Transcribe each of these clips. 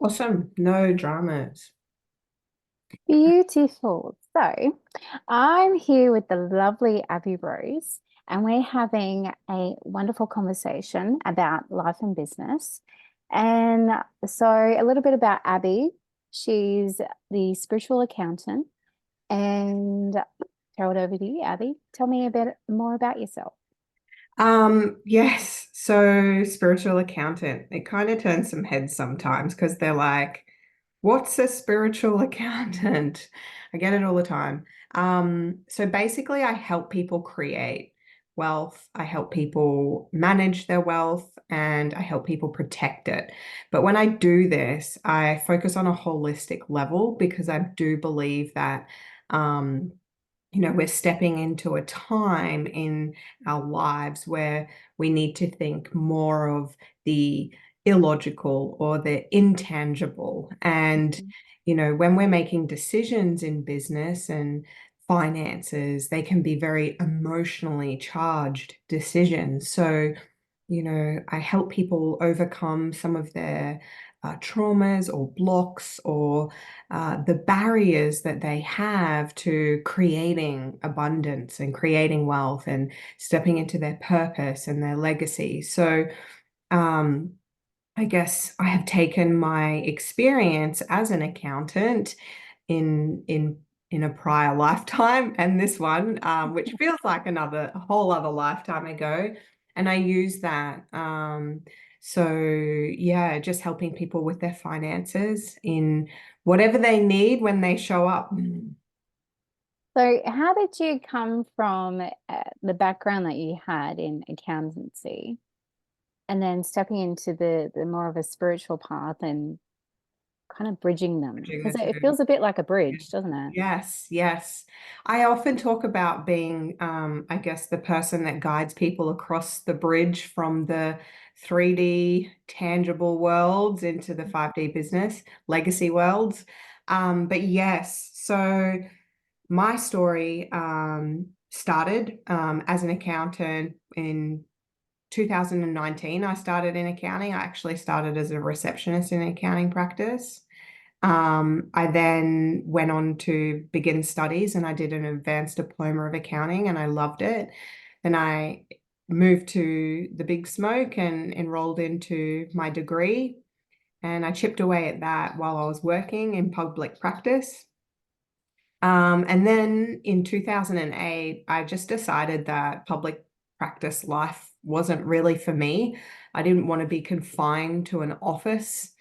Awesome. No dramas. Beautiful. So, I'm here with the lovely Abbey Rose, and we're having a wonderful conversation about life and business. And so, a little bit about Abby. She's the spiritual accountant, and throw it over to you, Abby. Tell me a bit more about yourself. Yes, so spiritual accountant. It kind of turns some heads sometimes because they're like, what's a spiritual accountant? I get it all the time. So basically I help people create wealth, I help people manage their wealth, and I help people protect it. But when I do this, I focus on a holistic level because I do believe that um we're stepping into a time in our lives where we need to think more of the illogical or the intangible. And, Mhm. when we're making decisions in business and finances, they can be very emotionally charged decisions. So, I help people overcome some of their traumas or blocks or the barriers that they have to creating abundance and creating wealth and stepping into their purpose and their legacy. So, um, I guess I have taken my experience as an accountant in a prior lifetime and this one, which feels like a whole other lifetime ago, and I use that. So yeah, just helping people with their finances in whatever they need when they show up. So, how did you come from the background that you had in accountancy? And then stepping into the more of a spiritual path and kind of bridging them Bridging the because it two. feels a bit like a bridge, doesn't it? Yes, yes. I often talk about being, I guess, the person that guides people across the bridge from the 3D tangible worlds into the 5D business legacy worlds. But yes, so my story started as an accountant in 2019. I started in accounting. I actually started as a receptionist in an accounting practice. I then went on to begin studies and I did an advanced diploma of accounting and I loved it. Then I moved to the big smoke and enrolled into my degree. And I chipped away at that while I was working in public practice. And then in 2008, I just decided that public practice life wasn't really for me. I didn't want to be confined to an office.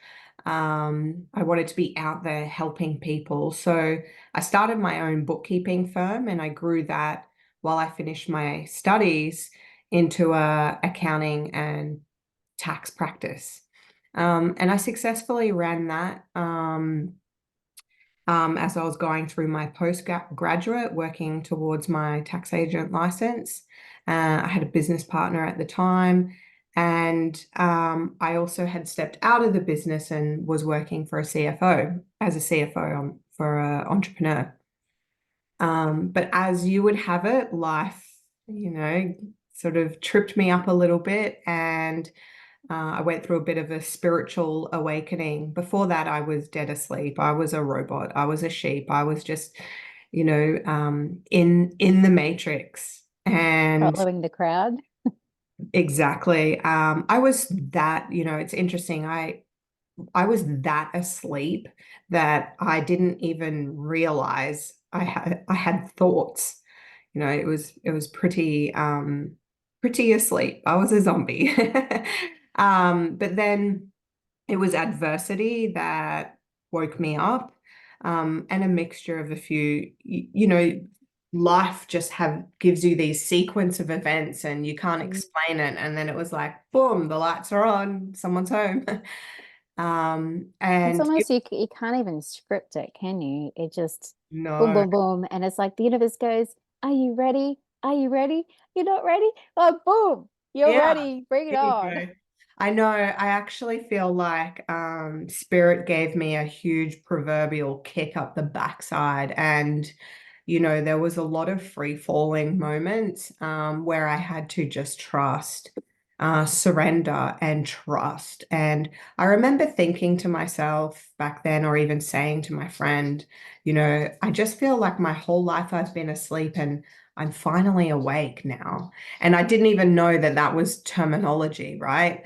I wanted to be out there helping people. So I started my own bookkeeping firm and I grew that while I finished my studies into a accounting and tax practice. And I successfully ran that. As I was going through my postgraduate, working towards my tax agent license. I had a business partner at the time, and I also had stepped out of the business and was working for a CFO as a CFO for an entrepreneur. But as you would have it, life, sort of tripped me up a little bit, and I went through a bit of a spiritual awakening. Before that, I was dead asleep. I was a robot. I was a sheep. I was just, in the matrix. And Following the crowd. exactly, I was that. It's interesting. I was that asleep that I didn't even realize I had thoughts. It was pretty asleep. I was a zombie. But then it was adversity that woke me up, and a mixture of a few, life just have gives you these sequence of events and you can't Mm. explain it. And then it was like, boom, the lights are on, someone's home. It's And almost you can't even script it, can you? It just boom, no, boom, boom. And it's like the universe goes, are you ready? Are you ready? You're not ready? Oh, boom, you're yeah, ready. Bring it here you on. go. I know. I actually feel like Spirit gave me a huge proverbial kick up the backside, and there was a lot of free falling moments where I had to just trust. surrender and trust. And I remember thinking to myself back then, or even saying to my friend, I just feel like my whole life I've been asleep and I'm finally awake now. And I didn't even know that that was terminology, right?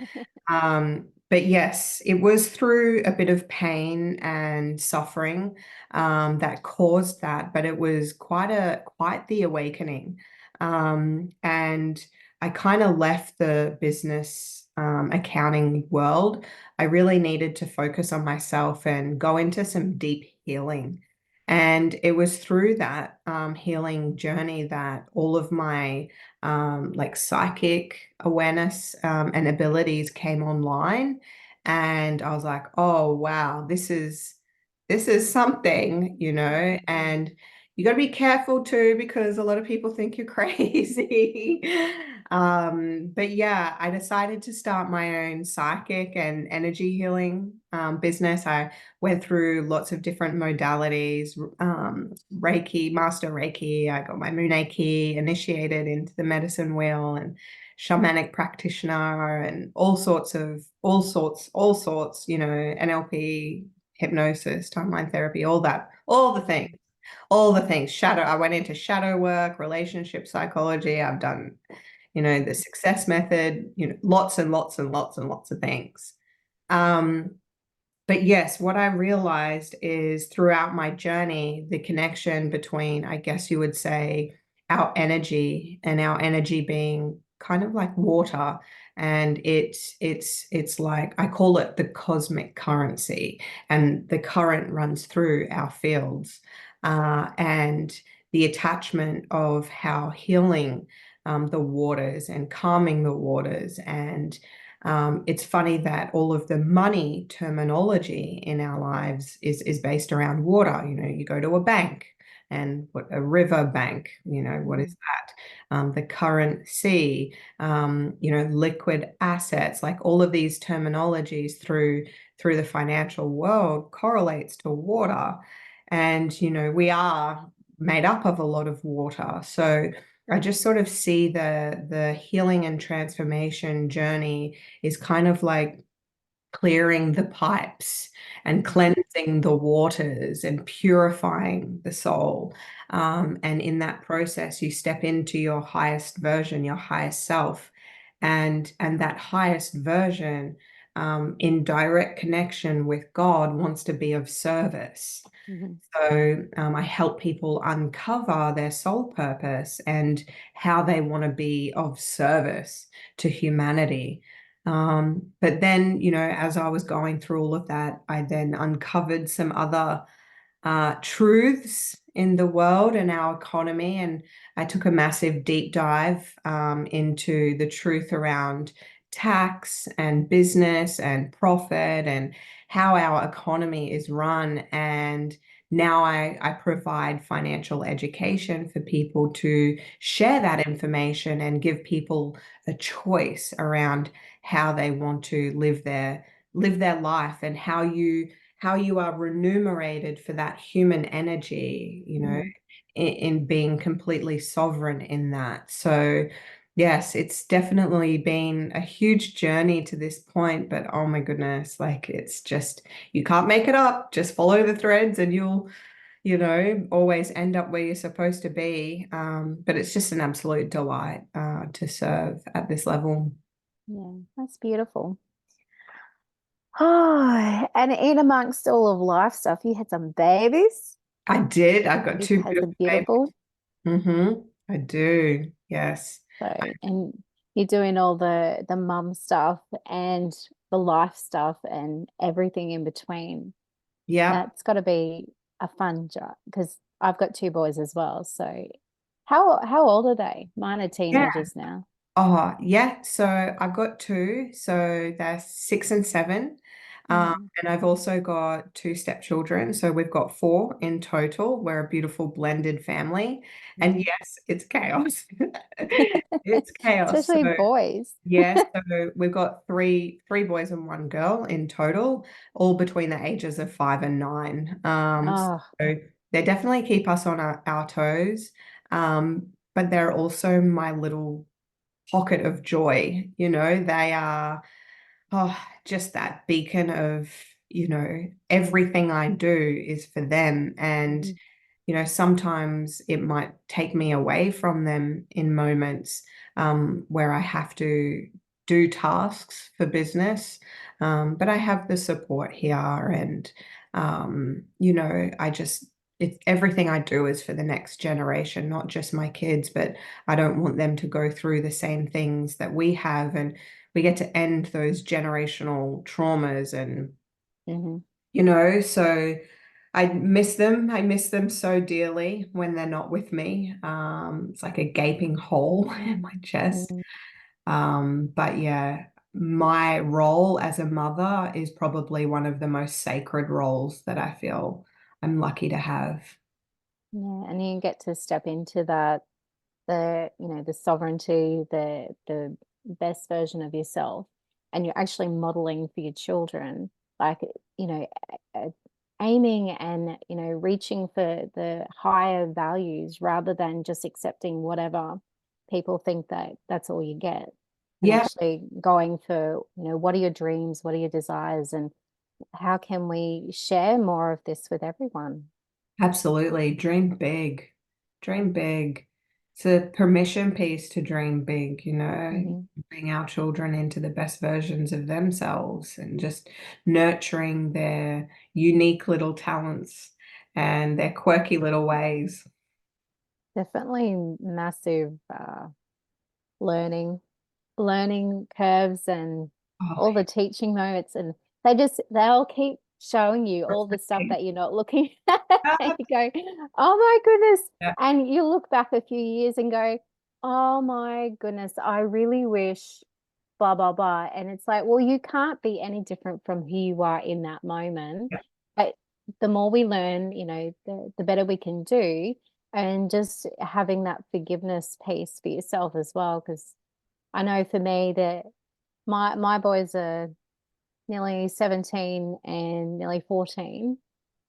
But yes, it was through a bit of pain and suffering that caused that, but it was quite the awakening. And I kind of left the business accounting world. I really needed to focus on myself and go into some deep healing. And it was through that healing journey that all of my like psychic awareness and abilities came online. And I was like, oh wow, this is something, and you got to be careful too because a lot of people think you're crazy. But yeah, I decided to start my own psychic and energy healing business. I went through lots of different modalities, Reiki, Master Reiki. I got my Moon initiated into the medicine wheel and shamanic practitioner and all sorts, NLP, hypnosis, timeline therapy, all that, all the things. Shadow, I went into shadow work, relationship psychology. I've done, the success method, lots and lots and lots and lots of things. Um, but yes, what I realized is throughout my journey, the connection between, I guess you would say, our energy and our energy being kind of like water. And it's like I call it the cosmic currency, and the current runs through our fields. And the attachment of how healing the waters and calming the waters and it's funny that all of the money terminology in our lives is based around water. You go to a bank and what a river bank, what is that? The current sea, liquid assets, like all of these terminologies through the financial world correlates to water. And, we are made up of a lot of water. So I just sort of see the healing and transformation journey is kind of like clearing the pipes and cleansing the waters and purifying the soul. And in that process, you step into your highest version, your highest self, and that highest version, in direct connection with God, wants to be of service. Mhm. So I help people uncover their soul purpose and how they want to be of service to humanity. But then, as I was going through all of that, I then uncovered some other truths in the world and our economy. And I took a massive deep dive into the truth around tax and business and profit and how our economy is run. And now I provide financial education for people to share that information and give people a choice around how they want to live their life and how you are remunerated for that human energy, Mhm. in being completely sovereign in that. So, yes, it's definitely been a huge journey to this point, but oh my goodness, like it's just, you can't make it up. Just follow the threads and you'll, always end up where you're supposed to be. But it's just an absolute delight to serve at this level. Yeah, that's beautiful. Oh, and in amongst all of life stuff, you had some babies. I did. I got You two had beautiful some babies. beautiful. I do. Yes. So, and you're doing all the mum stuff and the life stuff and everything in between. Yeah. That's got to be a fun job because I've got two boys as well. So, how old are they? Mine are Yeah. teenagers now. Oh, yeah. So I've got two. So they're 6 and 7. Mm. And I've also got two stepchildren. So we've got four in total. We're a beautiful blended family. And Mm. yes, it's chaos. It's chaos. So Especially boys. yes, so we've got three boys and one girl in total, all between the ages of 5 and 9. Oh, So they definitely keep us on our toes. But they're also my little pocket of joy. They are, oh, just that beacon of, everything I do is for them. And Mhm. sometimes it might take me away from them in moments where I have to do tasks for business. But I have the support here, and I just it's everything I do is for the next generation, not just my kids, but I don't want them to go through the same things that we have, and we get to end those generational traumas and Mhm. so I miss them. I miss them so dearly when they're not with me. It's like a gaping hole in my chest. Mhm. But yeah, my role as a mother is probably one of the most sacred roles that I feel I'm lucky to have. Yeah, and you get to step into that, the sovereignty, the best version of yourself, and you're actually modeling for your children, like, you know, aiming and, reaching for the higher values rather than just accepting whatever people think that that's all you get, and Yeah, actually going for, what are your dreams, what are your desires, and how can we share more of this with everyone? absolutely. Dream big. Dream big. It's a permission piece to dream big, Hmm. bring our children into the best versions of themselves and just nurturing their unique little talents and their quirky little ways. Definitely massive learning learning curves and Oh, all the teaching moments, and they'll keep showing you all the stuff that you're not looking at, and you go, oh my goodness, yeah, and you look back a few years and go, oh my goodness, I really wish blah blah blah, and it's like, well, you can't be any different from who you are in that moment, yeah, but the more we learn, the better we can do, and just having that forgiveness piece for yourself as well, because I know for me that my boys are nearly 17 and nearly 14.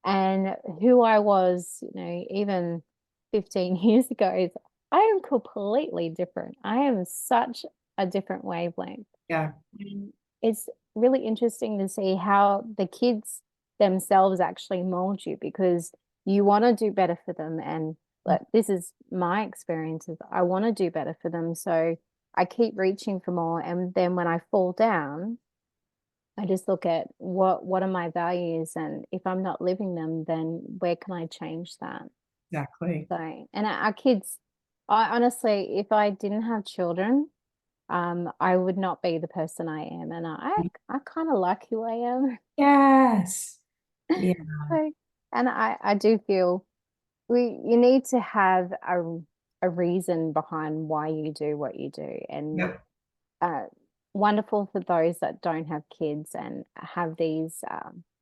And who I was, even 15 years ago is I am completely different. I am such a different wavelength. yeah, And it's really interesting to see how the kids themselves actually mold you, because you want to do better for them. And like, this is my experiences. I want to do better for them. So I keep reaching for more. And then when I fall down, I just look at what are my values, and if I'm not living them, then where can I change that? exactly. So, and our kids, I honestly, if I didn't have children, I would not be the person I am, and I kind of like who I am. Yes. Yeah. So, and I do feel you need to have a reason behind why you do what you do, and Yep. uh, wonderful for those that don't have kids and have these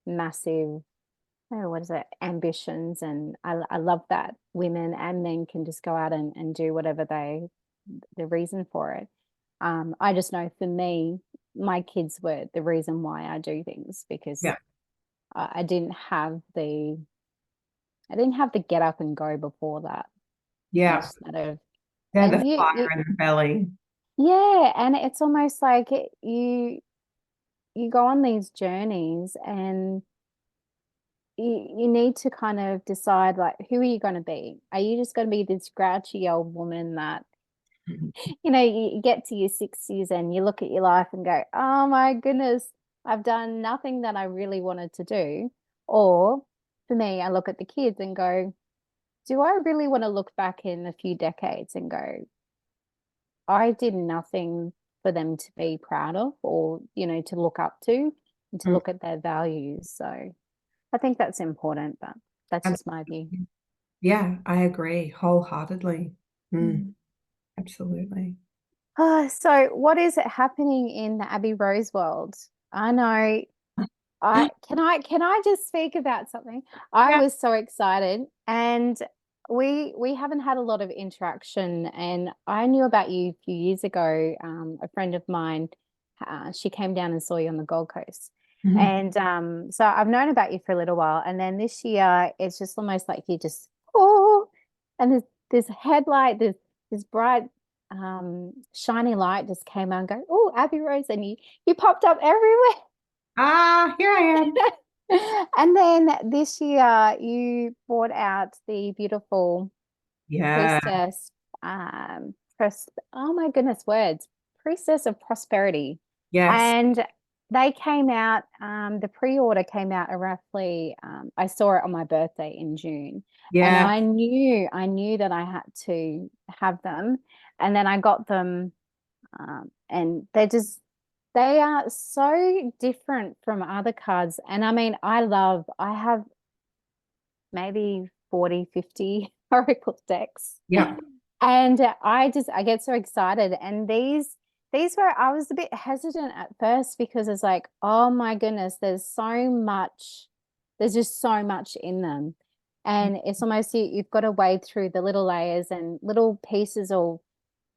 massive, oh, what is it, ambitions. And I love that women and men can just go out and do whatever the reason for it. I just know for me, my kids were the reason why I do things, because Yeah. I didn't have the get up and go before that. Yeah. It's sort of, They're and the fire in the belly. yeah, and it's almost like you go on these journeys, and you need to kind of decide, like, who are you going to be? Are you just going to be this grouchy old woman that, you get to your 60s and you look at your life and go, oh my goodness, I've done nothing that I really wanted to do? Or for me, I look at the kids and go, do I really want to look back in a few decades and go, I did nothing for them to be proud of, or, to look up to, and to Mm, look at their values. So I think that's important, but that's just my view. absolutely. Yeah, I agree wholeheartedly. Mm, Mm. absolutely. So what is it happening in the Abbey Rose world? I know I just speak about something? I Yeah. was so excited, and we haven't had a lot of interaction, and I knew about you a few years ago. A friend of mine, she came down and saw you on the Gold Coast. Mhm. And so I've known about you for a little while, and then this year it's just almost like you just, oh, and there's headlight, there's this bright shiny light just came on and go, oh, Abbey Rose, and you popped up everywhere. Ah, here I am. And then this year you brought out the beautiful Yeah. Priestess, oh my goodness, words, Priestess of Prosperity. Yes. And they came out, the pre-order came out roughly, I saw it on my birthday in June. And Yeah. I knew that I had to have them. And then I got them, and they are so different from other cards. And I mean, I have maybe 40, 50 Oracle decks. Yeah. And I get so excited. And these were, I was a bit hesitant at first because it's like, oh my goodness, there's just so much in them. And it's almost you've got to wade through the little layers and little pieces all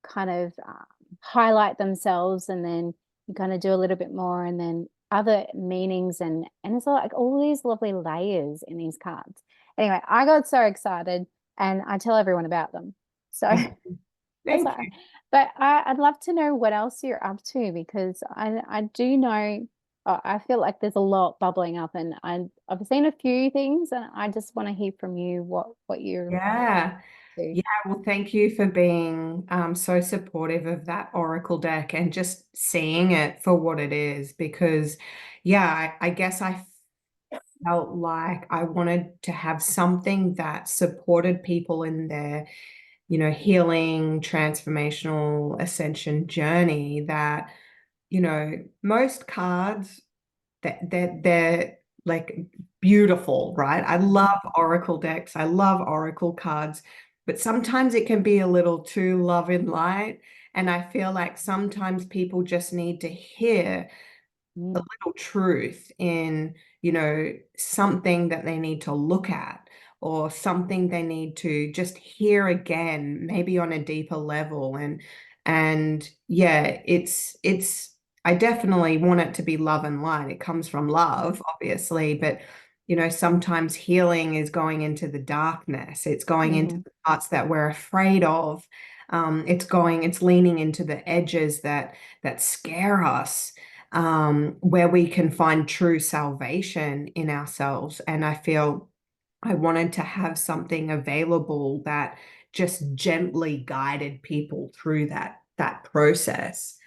kind of highlight themselves, and then you kind of do a little bit more, and then other meanings, and it's like all these lovely layers in these cards. Anyway, I got so excited, and I tell everyone about them. So that's Thank why. you. But I'd love to know what else you're up to, because I do know, I feel like there's a lot bubbling up, and I've seen a few things, and I just want to hear from you what you're up Yeah. to. Yeah, well, thank you for being so supportive of that Oracle deck and just seeing it for what it is. Because, yeah, I guess I felt like I wanted to have something that supported people in their, healing, transformational ascension journey that, most cards they're like beautiful, right? I love Oracle decks. I love Oracle cards, but sometimes it can be a little too love and light. And I feel like sometimes people just need to hear a Mm, little truth in, something that they need to look at or something they need to just hear again, maybe on a deeper level. And yeah, it's I definitely want it to be love and light. It comes from love, obviously, but sometimes healing is going into the darkness. It's going into mhm, the parts that we're afraid of. It's leaning into the edges that scare us, where we can find true salvation in ourselves. And I feel I wanted to have something available that just gently guided people through that process.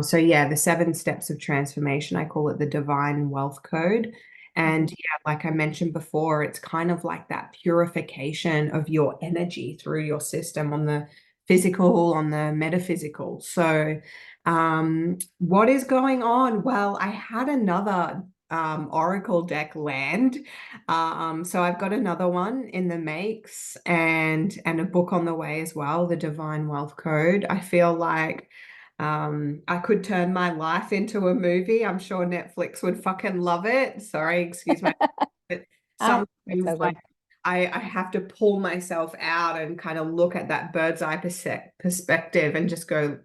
So yeah, the 7 steps of transformation, I call it the divine wealth code. And mhm, yeah, like I mentioned before, it's kind of like that purification of your energy through your system on the physical, on the metaphysical. So what is going on? Well, I had another Oracle deck land. So I've got another one in the makes and a book on the way as well, The Divine Wealth Code. I feel like I could turn my life into a movie. I'm sure Netflix would fucking love it. Sorry, excuse my, but that's sometimes so like good. I have to pull myself out and kind of look at that bird's eye perspective and just go,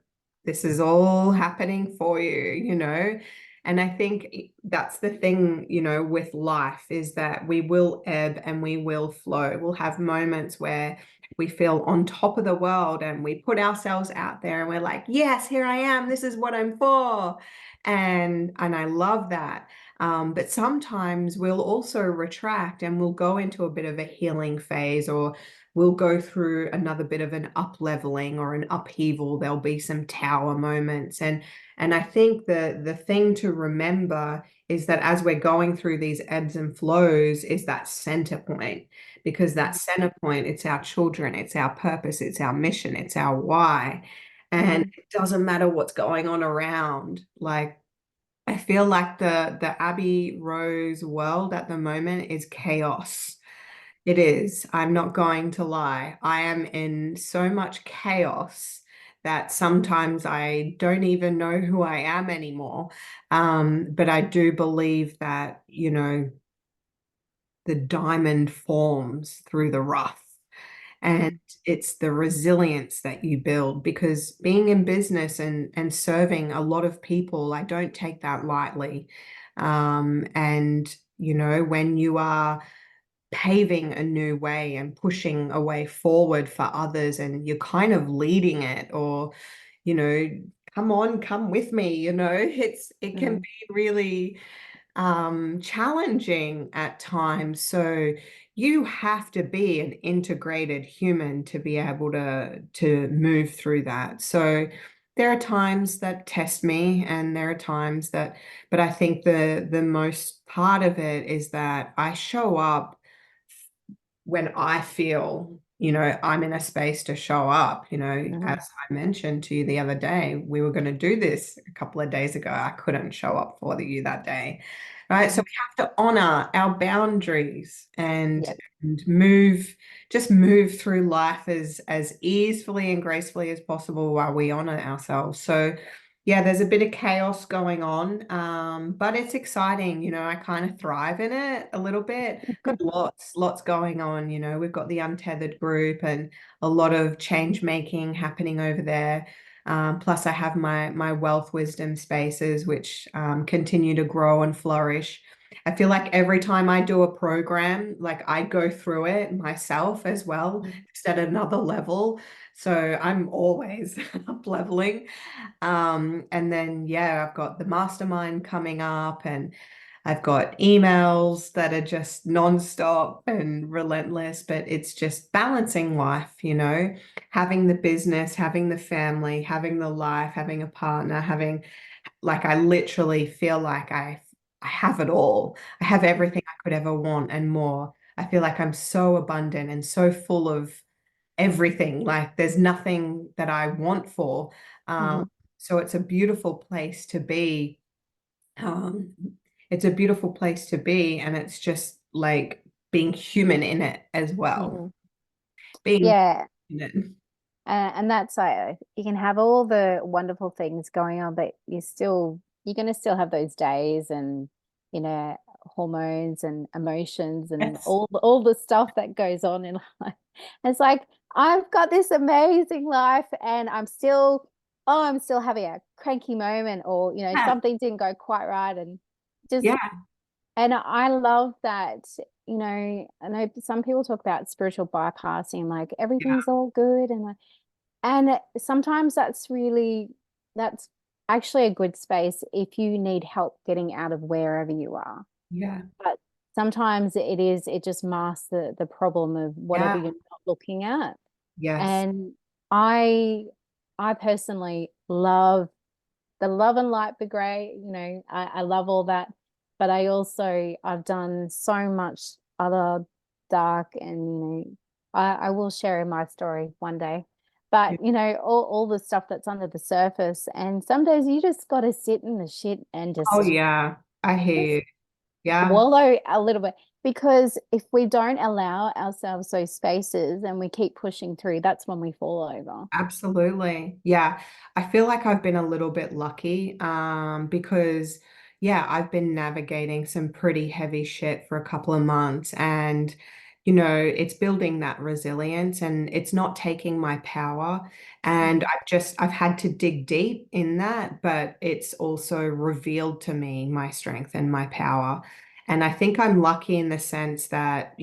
this is all happening for you, And I think that's the thing, with life is that we will ebb and we will flow. We'll have moments where we feel on top of the world and we put ourselves out there and we're like, yes, here I am. This is what I'm for. And I love that. But sometimes we'll also retract and we'll go into a bit of a healing phase, or we'll go through another bit of an up leveling or an upheaval. There'll be some tower moments. And I think the thing to remember is that as we're going through these ebbs and flows is that center point, because that center point, it's our children, it's our purpose, it's our mission, it's our why. And Mhm, it doesn't matter what's going on around. Like I feel like the Abbey Rose world at the moment is chaos. It is. I'm not going to lie. I am in so much chaos that sometimes I don't even know who I am anymore. But I do believe that, the diamond forms through the rough. And mhm, it's the resilience that you build, because being in business and serving a lot of people, I don't take that lightly. And when you are paving a new way and pushing a way forward for others, and you're kind of leading it, or, you know, come on, come with me, it can Mm, be really challenging at times. So you have to be an integrated human to be able to move through that. So there are times that test me, and there are times that, but I think the most part of it is that I show up when I feel, I'm in a space to show up, mm, as I mentioned to you the other day, we were going to do this a couple of days ago. I couldn't show up for you that day, right? So mm. we have to honor our boundaries and Yeah. just move through life as easily and gracefully as possible while we honor ourselves. So yeah, there's a bit of chaos going on, but it's exciting. I kind of thrive in it a little bit. Got lots going on. We've got the Untethered group and a lot of change making happening over there. Plus, I have my wealth wisdom spaces, which continue to grow and flourish. I feel like every time I do a program, like I go through it myself as well, just at another level. So I'm always up leveling. And then, yeah, I've got the mastermind coming up, and I've got emails that are just nonstop and relentless, but it's just balancing life, having the business, having the family, having the life, having a partner, having, like, I literally feel like I have it all. I have everything I could ever want and more. I feel like I'm so abundant and so full of everything. Like there's nothing that I want for. Um, Mhm, so it's a beautiful place to be. Um, it's a beautiful place to be, and it's just like being human in it as well. mhm. Being Yeah. in it. And that's you can have all the wonderful things going on, but you're going to still have those days and, you know, hormones and emotions and Yes. all the stuff that goes on in life. It's like, I've got this amazing life and I'm still having a cranky moment, or, Yeah. something didn't go quite right. And just, Yeah. and I love that, I know some people talk about spiritual bypassing, like Yeah. everything's all good. And sometimes that's actually a good space if you need help getting out of wherever you are. Yeah. But sometimes it just masks the problem of whatever Yeah. you're not looking at. Yes. And I I personally love the love and light brigade, I love all that. But I've done so much other dark, and I will share my story one day. Yeah. But all the stuff that's under the surface. And some days you just gotta sit in the shit and Oh just yeah. I hear just you. Yeah. wallow a little bit. Because if we don't allow ourselves those spaces and we keep pushing through, that's when we fall over. Absolutely. Yeah. I feel like I've been a little bit lucky because, yeah, I've been navigating some pretty heavy shit for a couple of months, and, it's building that resilience, and it's not taking my power. And Mhm, I've had to dig deep in that, but it's also revealed to me my strength and my power. And I think I'm lucky in the sense that,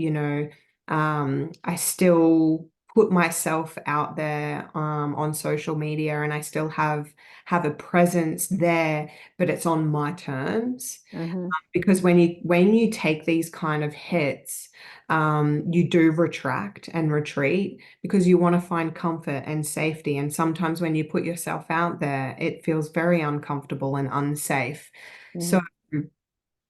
I still put myself out there on social media, and I still have a presence there, but it's on my terms. mhm, Because when you take these kind of hits, you do retract and retreat because you want to find comfort and safety. And sometimes when you put yourself out there, it feels very uncomfortable and unsafe. So mhm,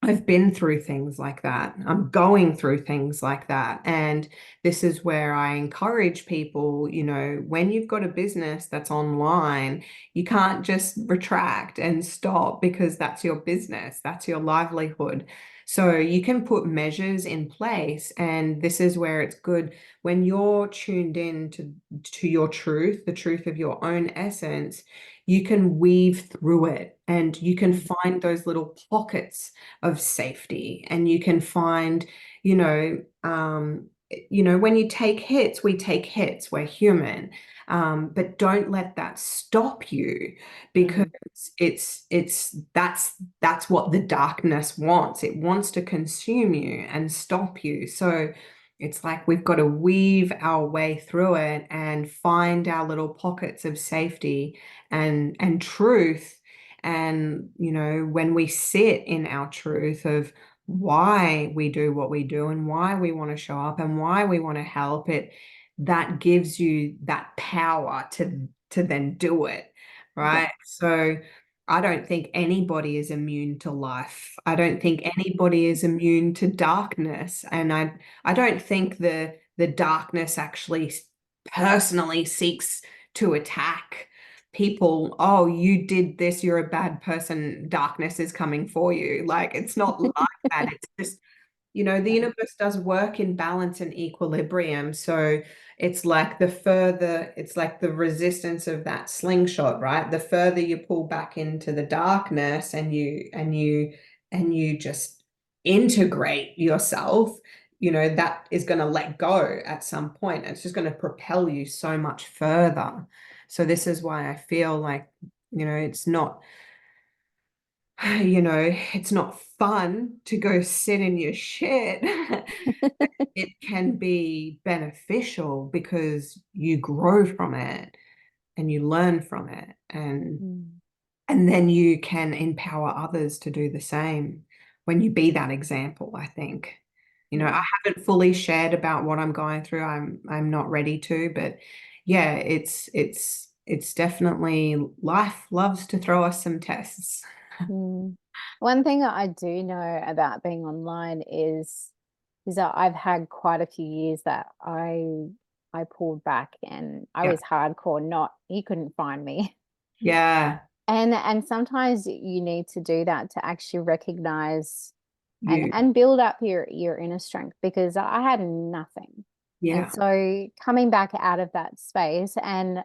I've been through things like that. I'm going through things like that. And this is where I encourage people, when you've got a business that's online, you can't just retract and stop because that's your business, that's your livelihood. So you can put measures in place. And this is where it's good when you're tuned in to your truth, the truth of your own essence, you can weave through it, and you can mhm, find those little pockets of safety, and you can find, when you take hits, we take hits, we're human. But don't let that stop you, because Mm. that's what the darkness wants. It wants to consume you and stop you. So it's like we've got to weave our way through it and find our little pockets of safety and truth. And, when we sit in our truth of why we do what we do and why we want to show up and why we want to help it, that gives you that power to then do it, Yeah. right? So I don't think anybody is immune to life. I don't think anybody is immune to darkness. And I don't think the darkness actually personally seeks to attack people. Oh, you did this, you're a bad person, darkness is coming for you. Like, it's not like that. It's just, the Yeah. universe does work in balance and equilibrium. So it's like the resistance of that slingshot, right? The further you pull back into the darkness and you just integrate yourself, that is going to let go at some point. It's just going to propel you so much further. So this is why I feel like, it's not it's not fun to go sit in your shit. It can be beneficial because you grow from it and you learn from it, Mm. and then you can empower others to do the same when you be that example, I think. Yeah. I haven't fully shared about what I'm going through. I'm not ready to, but yeah, it's definitely life loves to throw us some tests. Mm. One thing that I do know about being online is that I've had quite a few years that I pulled back and I Yeah. was hardcore, not you couldn't find me. Yeah. And sometimes you need to do that to actually recognize You. and build up your inner strength because I had nothing. And Yeah. so coming back out of that space and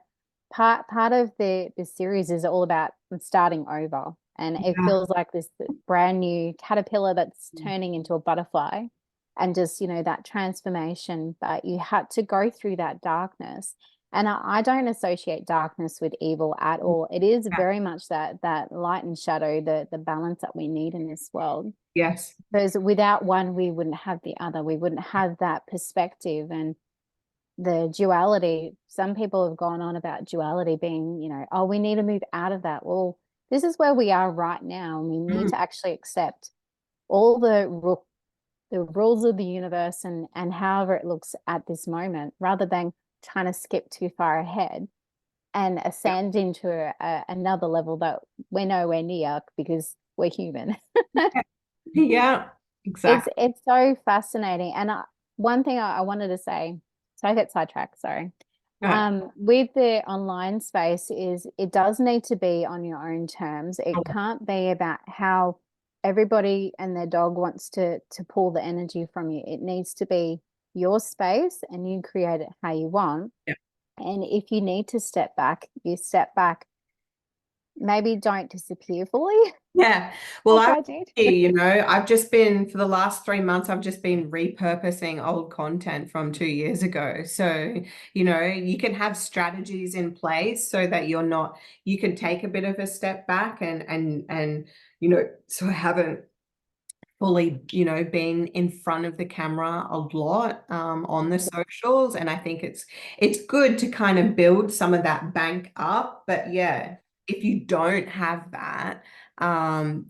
part of the series is all about starting over. And it Yeah. feels like this brand new caterpillar that's turning into a butterfly and just, that transformation. But you had to go through that darkness. And I don't associate darkness with evil at all. It is Yeah. very much that light and shadow, the balance that we need in this world. Yes. Because without one, we wouldn't have the other. We wouldn't have that perspective and the duality. Some people have gone on about duality being, oh, we need to move out of that. Well, this is where we are right now. And we need Mm. to actually accept all the rules of the universe and however it looks at this moment, rather than trying to skip too far ahead and Yeah. ascend into another level that we're nowhere near because we're human. Yeah. Exactly. It's so fascinating. And one thing I wanted to say, so I get sidetracked, sorry. Yeah. With the online space is it does need to be on your own terms. It can't be about how everybody and their dog wants to pull the energy from you. It needs to be your space and you create it how you want. Yeah. And if you need to step back, you step back. Maybe don't disappear fully Yeah. Well, like I, I did. I've just been, for the last 3 months, I've just been repurposing old content from 2 years ago. So, you can have strategies in place so that you can take a bit of a step back so I haven't fully, been in front of the camera a lot on the socials. And I think it's good to kind of build some of that bank up. But yeah, if you don't have that,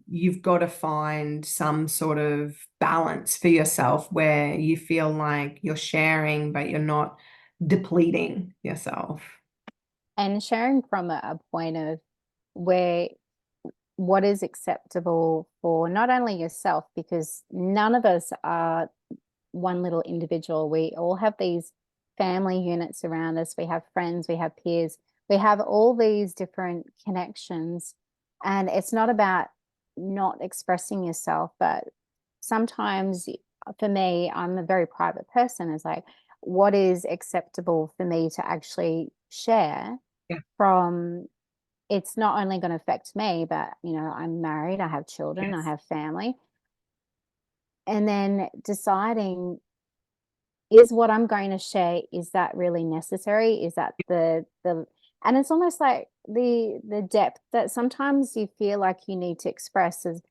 you've got to find some sort of balance for yourself where you feel like you're sharing, but you're not depleting yourself. And sharing from a point of where what is acceptable for not only yourself, because none of us are one little individual. We all have these family units around us. We have friends, we have peers, we have all these different connections. And it's not about not expressing yourself, but sometimes for me, I'm a very private person. It's like, what is acceptable for me to actually share Yeah. from it's not only going to affect me, but I'm married, I have children, I Yes. have family. And then deciding is what I'm going to share, is that really necessary? Is that the and it's almost like the depth that sometimes you feel like you need to express as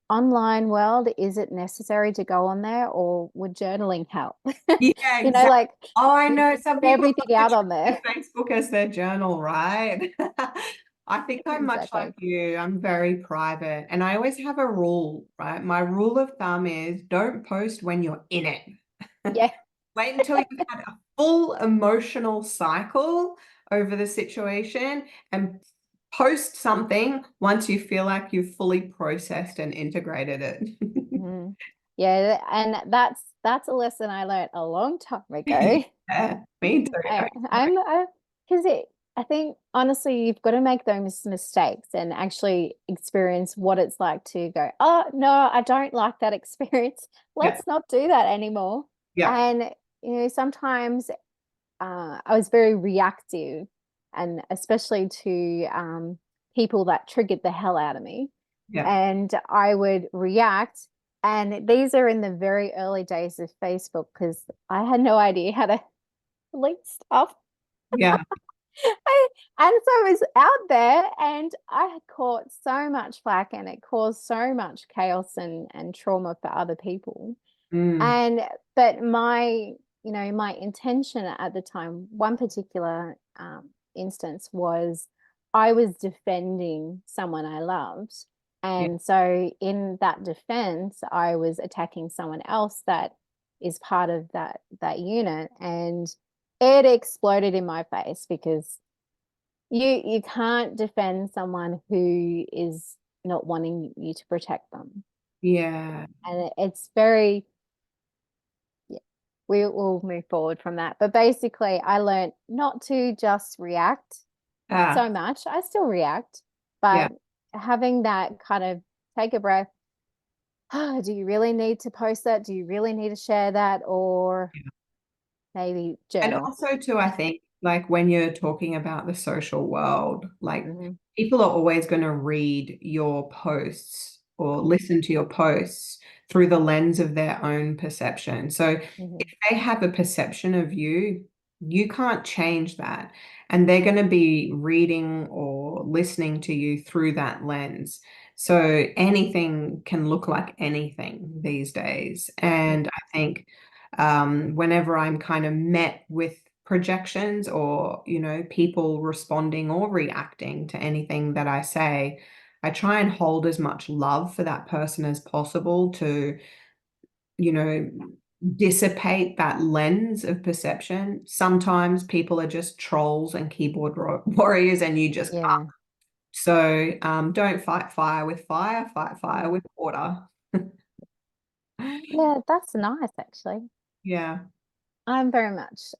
online world, is it necessary to go on there, or would journaling help? Yeah, You know, exactly. like Oh, I you know just some put people everything love to out treat on there. their Facebook as their journal, right? I think I'm much like Exactly. you. I'm very private, and I always have a rule, right? My rule of thumb is don't post when you're in it. Yeah. Wait until you've had a full emotional cycle over the situation and post something once you feel like you've fully processed and integrated it. Mhm. Yeah, and that's a lesson I learned a long time ago. Yeah, me too. I because it I think honestly you've got to make those mistakes and actually experience what it's like to go, oh no, I don't like that experience. Yeah, Let's not do that anymore. yeah, And sometimes I was very reactive, and especially to people that triggered the hell out of me. yeah, And I would react. And these are in the very early days of Facebook because I had no idea how to delete stuff. yeah, And so I was out there and I had caught so much flack and it caused so much chaos and trauma for other people. mm, And but my intention at the time, one particular instance was I was defending someone I loved. yeah, And so in that defense, I was attacking someone else that is part of that unit. And it exploded in my face because you can't defend someone who is not wanting you to protect them. yeah. And it's very yeah, we will move forward from that. But basically, I learned not to just react Ah, so much. I still react, yeah. but having that kind of take a breath. Oh, do you really need to post that? Do you really need to share that? Or maybe And journal? also too, I think like when you're talking about the social world, like Hmm. people are always going to read your posts or Hmm. listen to your posts through the lens of their own perception. So if Hmm. they have a perception of you, you can't change that. And they're going to be reading or listening to you through that lens. So anything can look like anything these days. And I think whenever I'm kind of met with projections or, people responding or reacting to anything that I say, I try and hold as much love for that person as possible to, you know, dissipate that lens of perception. Sometimes people are just trolls and keyboard warriors, and you just can't. Yeah. So don't fight fire with fire, fight fire with water. Yeah, that's nice actually. Yeah. I'm very much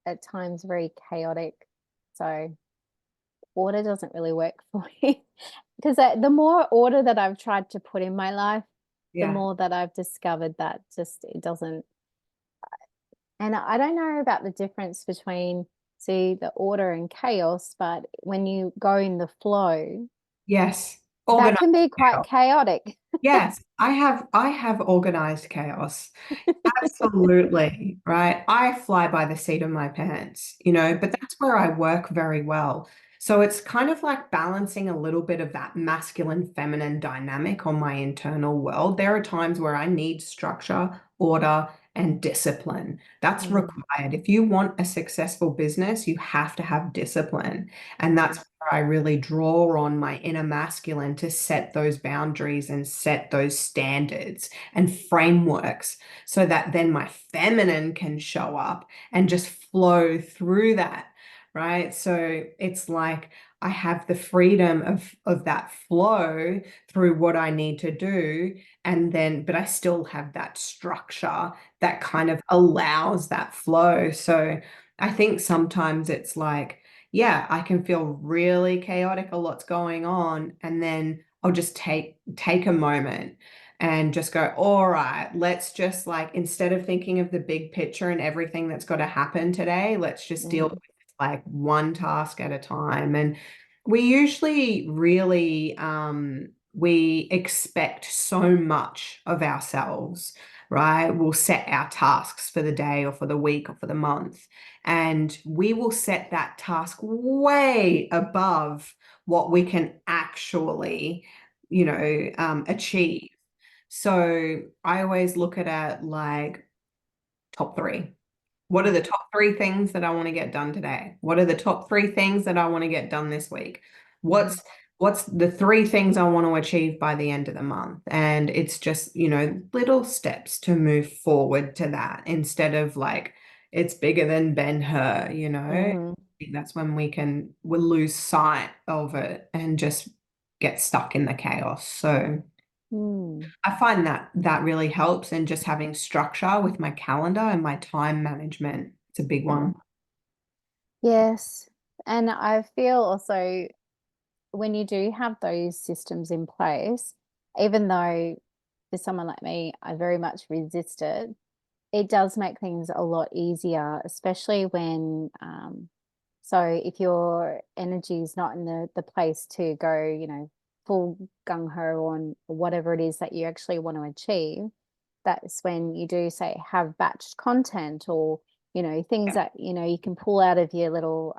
at times very chaotic. So order doesn't really work for me because the more order that I've tried to put in my life, the Yeah. more that I've discovered that just it doesn't. And I don't know about the difference between, see, the order and chaos, but when you go in the flow, Yes. that Organized can be quite chaos. chaotic. Yes, I have organized chaos. Absolutely, right? I fly by the seat of my pants, but that's where I work very well. So it's kind of like balancing a little bit of that masculine feminine dynamic on my internal world. There are times where I need structure, order, and discipline. That's Mm, required. If you want a successful business, you have to have discipline. And that's mm, where I really draw on my inner masculine to set those boundaries and set those standards and frameworks so that then my feminine can show up and just flow through that. Right. So it's like I have the freedom of that flow through what I need to do. And then, but I still have that structure that kind of allows that flow. So I think sometimes it's like, yeah, I can feel really chaotic, a lot's going on, and then I'll just take a moment and just go, all right, let's just like instead of thinking of the big picture and everything that's got to happen today, let's just deal mm, with like one task at a time. And we usually really we expect so much of ourselves. right? We'll set our tasks for the day or for the week or for the month. And we will set that task way above what we can actually, achieve. So I always look at it like top three. What are the top three things that I want to get done today? What are the top three things that I want to get done this week? Mm-hmm. What's the three things I want to achieve by the end of the month? And it's just, little steps to move forward to that instead of like it's bigger than Ben-Hur. I Mm-hmm. think that's when we'll lose sight of it and just get stuck in the chaos. So Mm. I find that that really helps, and just having structure with my calendar and my time management. It's a big Yeah. one. Yes. And I feel also when you do have those systems in place, even though for someone like me, I very much resist it, it does make things a lot easier, especially when, so if your energy is not in the place to go, full gung ho on whatever it is that you actually want to achieve, that's when you do say have batched content or, things Yeah. that, you can pull out of your little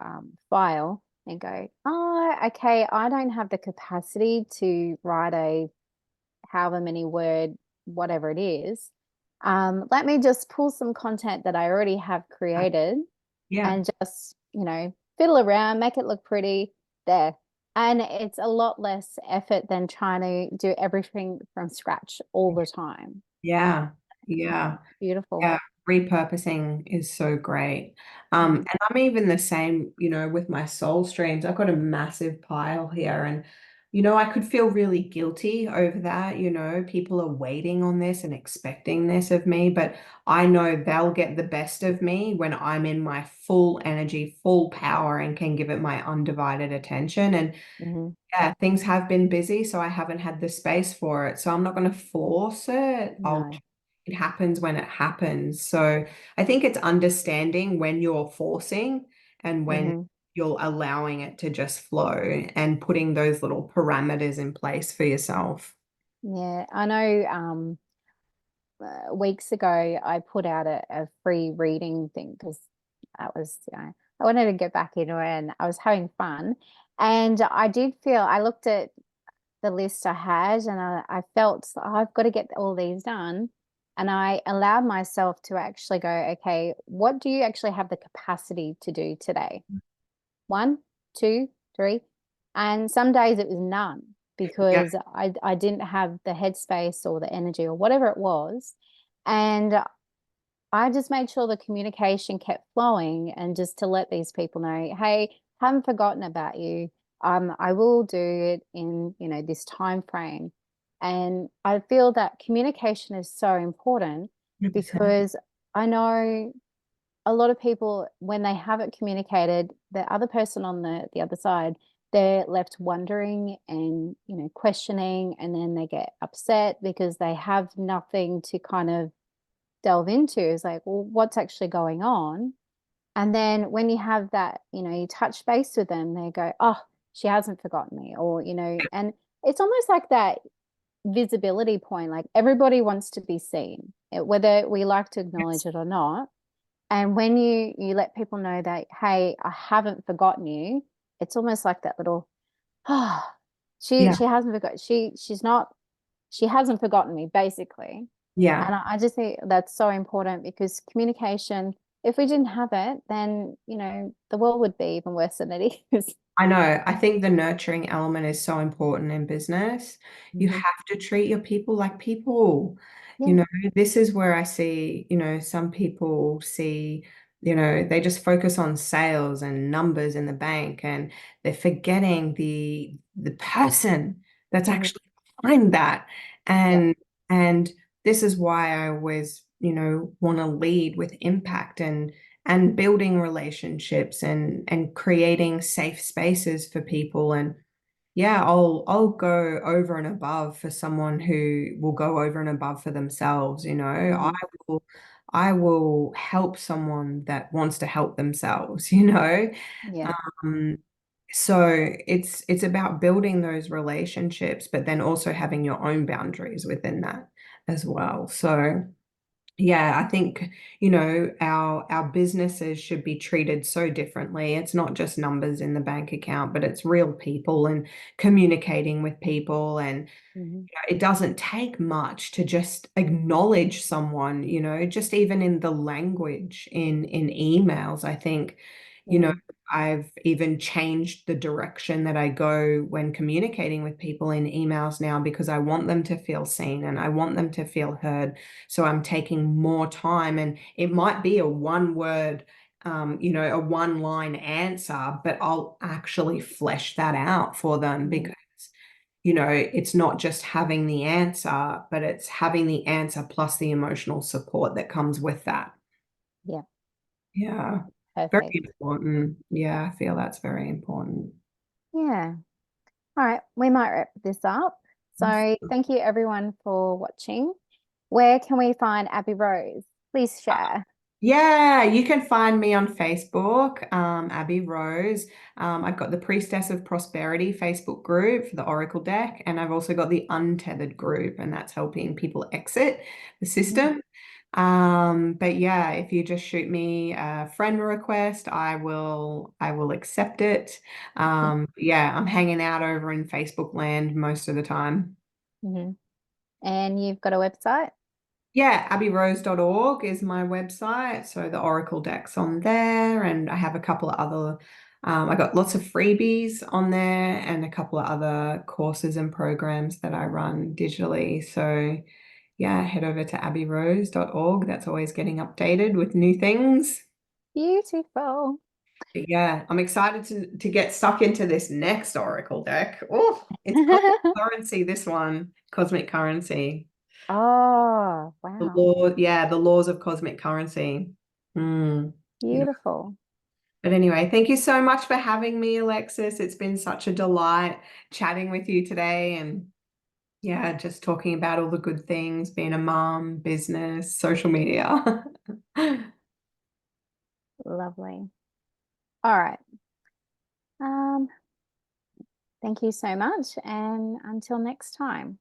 file and go, oh, okay, I don't have the capacity to write a however many word, whatever it is. Let me just pull some content that I already have created Yeah. and just, fiddle around, make it look pretty there. And it's a lot less effort than trying to do everything from scratch all the time. Yeah. Yeah. Beautiful. Yeah, repurposing is so great. Mm-hmm. And I'm even the same, with my soul streams. I've got a massive pile here, and I could feel really guilty over that. People are waiting on this and expecting this of me, but I know they'll get the best of me when I'm in my full energy, full power, and can give it my undivided attention. And Mm-hmm. yeah, things have been busy, so I haven't had the space for it. So I'm not going to force it. No. It happens when it happens. So I think it's understanding when you're forcing and when Mm-hmm. you're allowing it to just flow and putting those little parameters in place for yourself. Yeah, I know. Weeks ago, I put out a free reading thing because that was, I wanted to get back into it and I was having fun. And I did feel, I looked at the list I had and I felt "Oh, I've got to get all these done." And I allowed myself to actually go, okay, what do you actually have the capacity to do today? One, two, three. And some days it was none Yeah, because I didn't have the headspace or the energy or whatever it was. And I just made sure the communication kept flowing and just to let these people know, hey, haven't forgotten about you. I will do it in, this time frame. And I feel that communication is so important 100%. because I know a lot of people, when they have it communicated, the other person on the other side, they're left wondering and, questioning, and then they get upset because they have nothing to kind of delve into. Is like, well, what's actually going on? And then when you have that, you touch base with them, they go, oh, she hasn't forgotten me, or, and it's almost like that visibility point. Like everybody wants to be seen, whether we like to acknowledge Yes. it or not. And when you let people know that, hey, I haven't forgotten you, it's almost like that little, oh, she Yeah. she hasn't forgot she's not she hasn't forgotten me, basically. Yeah. And I just think that's so important because communication, if we didn't have it, then, the world would be even worse than it is. I know. I think the nurturing element is so important in business. You Hmm. have to treat your people like people. You Yeah. know, this is where I see, some people see, they just focus on sales and numbers in the bank, and they're forgetting the person that's Hmm. actually behind that. Yeah. And this is why I always, want to lead with impact and building relationships and creating safe spaces for people. And yeah, I'll go over and above for someone who will go over and above for themselves. Hmm. will I will help someone that wants to help themselves. Yeah. um so it's about building those relationships, but then also having your own boundaries within that as well. So Yeah, I think, our businesses should be treated so differently. It's not just numbers in the bank account, but it's real people and communicating with people. And Mhm. it doesn't take much to just acknowledge someone, just even in the language in emails. I think, you know, Yeah. I've even changed the direction that I go when communicating with people in emails now because I want them to feel seen and I want them to feel heard. So I'm taking more time, and it might be a one word, a one line answer, but I'll actually flesh that out for them Mhm. because it's not just having the answer, but it's having the answer plus the emotional support that comes with that. Yeah. Yeah. Very Perfect. important. Yeah, I feel that's very important. Yeah. All right. We might wrap this up. So thank you everyone for watching. Where can we find Abbey Rose? Please share. Yeah, you can find me on Facebook, Abbey Rose. I've got the Priestess of Prosperity Facebook group for the Oracle deck, and I've also got the Untethered group, and that's helping people exit the Mhm. system. But yeah, if you just shoot me a friend request, I will accept it. Yeah, I'm hanging out over in Facebook land most of the time. Mhm. And you've got a website? Yeah, abbyrose.org is my website. So the Oracle deck's on there, and I have a couple of other, I got lots of freebies on there and a couple of other courses and programs that I run digitally. So yeah, head over to abbyrose.org. That's always getting updated with new things. Beautiful. But yeah, I'm excited to get stuck into this next Oracle deck. Oh, it's cosmic currency, this one, cosmic currency. Oh, The wow. law, yeah, the laws of cosmic currency. Mm, yeah. Beautiful. But anyway, thank you so much for having me, Alexis. It's been such a delight chatting with you today and yeah, just talking about all the good things, being a mom, business, social media. Lovely. All right. Um, thank you so much. And until next time.